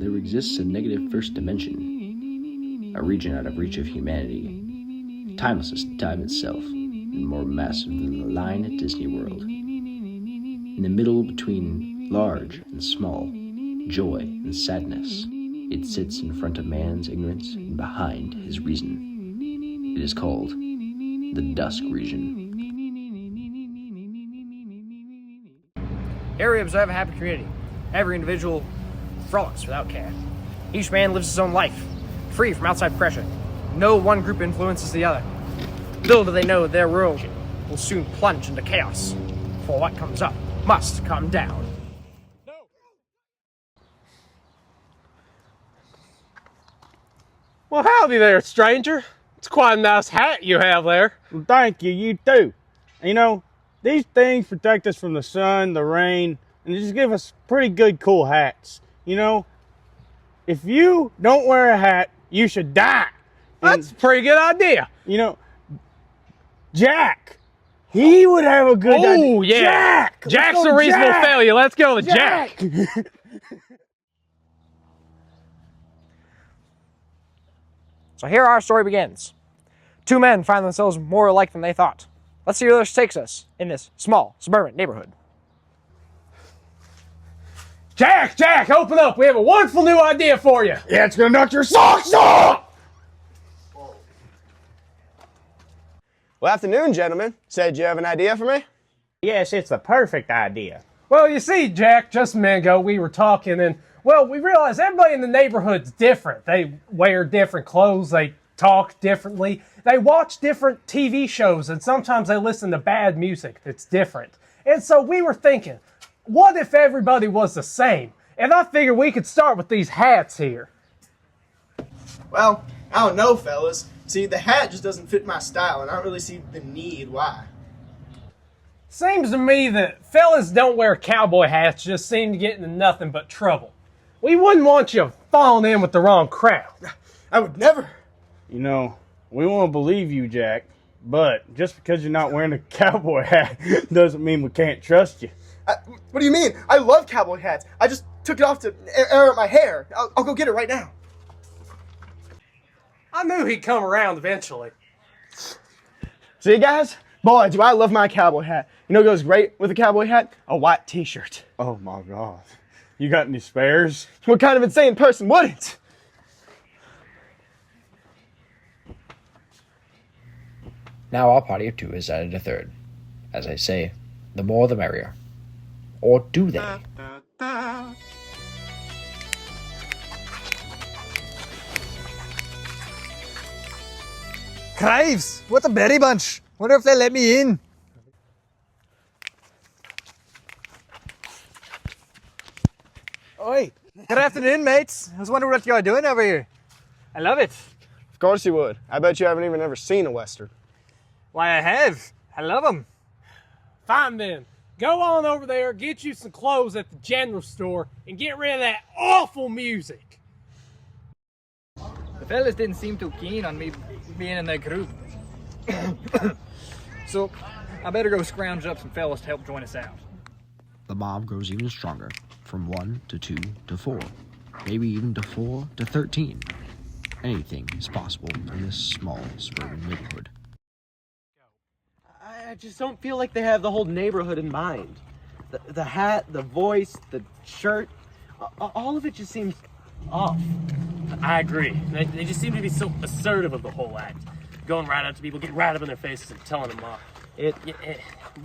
there exists a negative first dimension, a region out of reach of humanity, timeless as time itself, and more massive than the line at Disney World. In the middle between large and small, joy and sadness, it sits in front of man's ignorance and behind his reason. It is called the Dusk Region. Here we observe a happy community. Every individual frolics without care. Each man lives his own life, free from outside pressure. No one group influences the other. Little do they know their world will soon plunge into chaos, for what comes up must come down. Well, howdy there, stranger. It's quite a nice hat you have there. Well, thank you, you too. You know, these things protect us from the sun, the rain, and they just give us pretty good, cool hats. You know, if you don't wear a hat, you should die. That's a pretty good idea. You know, Jack, he would have a good idea. Oh, yeah. Jack! Jack's Let's a go with reasonable Jack! failure. Let's go with Jack. So here our story begins. Two men find themselves more alike than they thought. Let's see where this takes us in this small suburban neighborhood. Jack, open up. We have a wonderful new idea for you. Yeah, it's gonna knock your socks off! Well, afternoon, gentlemen. Said you have an idea for me? Yes, it's the perfect idea. Well, you see, Jack, just a minute ago we were talking and, well, we realized everybody in the neighborhood's different. They wear different clothes, they talk differently, they watch different TV shows, and sometimes they listen to bad music that's different. And so we were thinking, what if everybody was the same? And I figured we could start with these hats here. Well, I don't know, fellas. See, the hat just doesn't fit my style, and I don't really see the need why. Seems to me that fellas don't wear cowboy hats just seem to get into nothing but trouble. We wouldn't want you falling in with the wrong crowd. I would never. You know, we won't believe you, Jack, but just because you're not wearing a cowboy hat doesn't mean we can't trust you. What do you mean? I love cowboy hats. I just took it off to air out my hair. I'll go get it right now. I knew he'd come around eventually. See, guys? Boy, do I love my cowboy hat. You know what goes great with a cowboy hat? A white t-shirt. Oh my God. You got any spares? What kind of insane person wouldn't? Now our party of two has added a third. As I say, the more the merrier. Or do they? Crives, what a berry bunch. Wonder if they let me in. Oi, good afternoon, mates. I was wondering what y'all doing over here. I love it. Of course you would. I bet you haven't even ever seen a Western. Why, I have. I love them. Fine then. Go on over there, get you some clothes at the general store, and get rid of that awful music. The fellas didn't seem too keen on me being in that group. So, I better go scrounge up some fellas to help join us out. The mob grows even stronger, from 1 to 2 to 4, maybe even to 4 to 13. Anything is possible in this small suburban neighborhood. I just don't feel like they have the whole neighborhood in mind. The hat, the voice, the shirt, all of it just seems off. I agree. They just seem to be so assertive of the whole act. Going right up to people, getting right up in their faces and telling them off.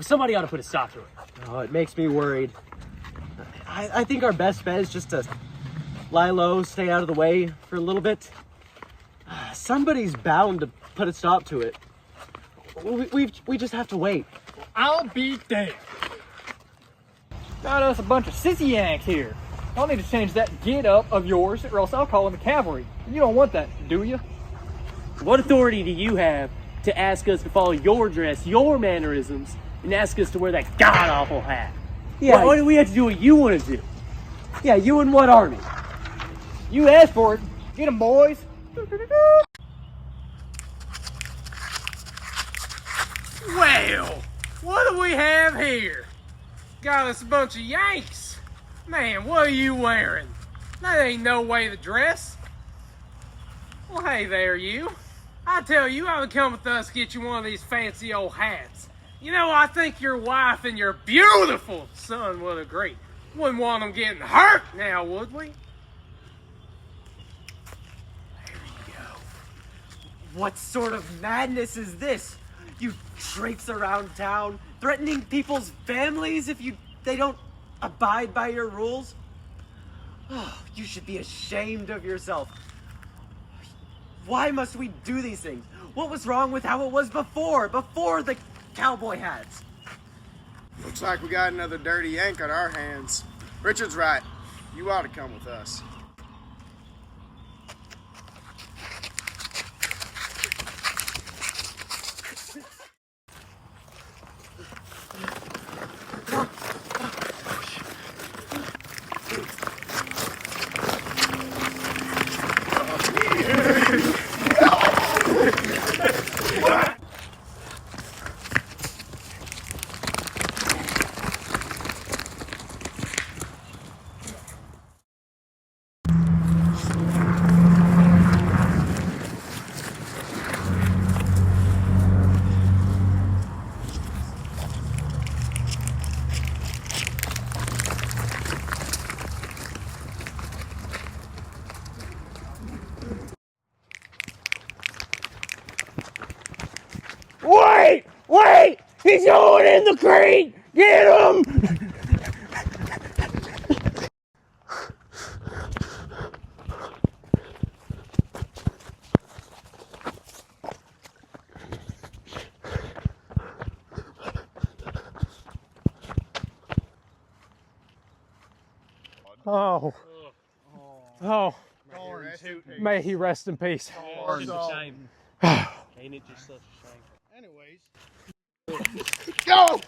Somebody ought to put a stop to it. Oh, it makes me worried. I think our best bet is just to lie low, stay out of the way for a little bit. Somebody's bound to put a stop to it. We just have to wait. I'll be damned. Got us a bunch of sissy yanks here. I'll need to change that get-up of yours or else I'll call in the cavalry. You don't want that, do you? What authority do you have to ask us to follow your dress, your mannerisms, and ask us to wear that god-awful hat? Yeah. Why do we have to do what you want to do? Yeah, you and what army? You asked for it. Get 'em, boys. Well, what do we have here? Got us a bunch of Yanks. Man, what are you wearing? That ain't no way to dress. Well, hey there, you. I tell you, I would come with us get you one of these fancy old hats. You know, I think your wife and your beautiful son would agree. Wouldn't want them getting hurt now, would we? What sort of madness is this? You traipse around town, threatening people's families if they don't abide by your rules? Oh, you should be ashamed of yourself. Why must we do these things? What was wrong with how it was before the cowboy hats? Looks like we got another dirty yank on our hands. Richard's right. You ought to come with us. Wait! He's going in the creek! Get him! Oh. May he rest in peace. Ain't it just such a shame? Anyways. Go!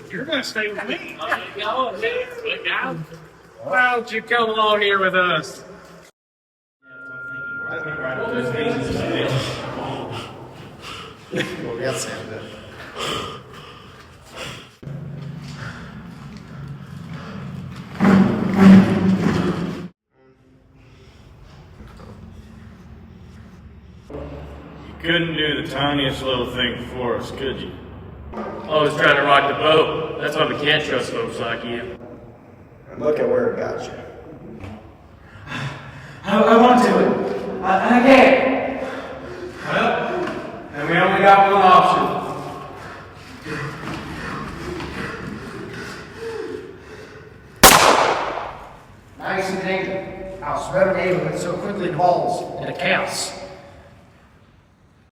You're gonna stay with me. Why don't you come along here with us? We got Santa. You couldn't do the tiniest little thing for us, could you? Always trying to rock the boat. That's why we can't trust folks like you. And look at where it got you. I want to. I can't. Well, and we only got one option. Nice and danger. How Sven Haven went so quickly devolves into chaos.